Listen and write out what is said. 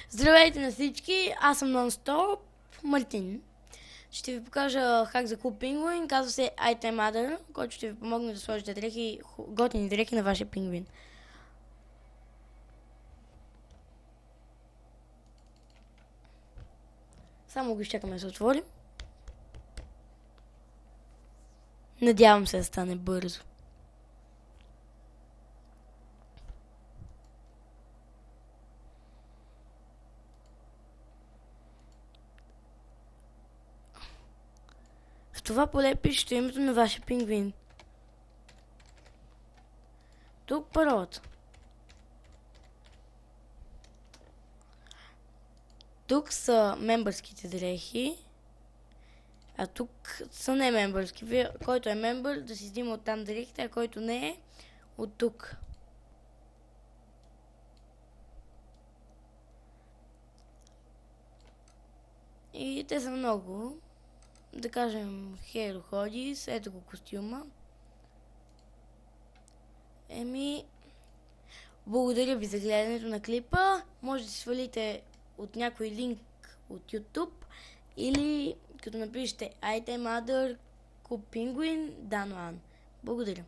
Здравейте на всички, аз съм Нонстоп, Мартин. Ще ви покажа хак за клуб пингвин, казва се Item Adder, който ще ви помогне да сложите дрехи, готини дрехи на вашия пингвин. Само го изчакаме да се отвори. Надявам се да стане бързо. В това поле пишете името на вашия пингвин. Тук паролата. Тук са мембърските дрехи. А тук са не мембърски. Който е мембър да си взима оттам дрехите, а който не е от тук. И те са много. Да кажем Hero Hodis, ето го костюма. Благодаря ви за гледането на клипа. Може да си свалите от някой линк от YouTube или като напишете Item Adder Club Penguin Dan One. Благодаря.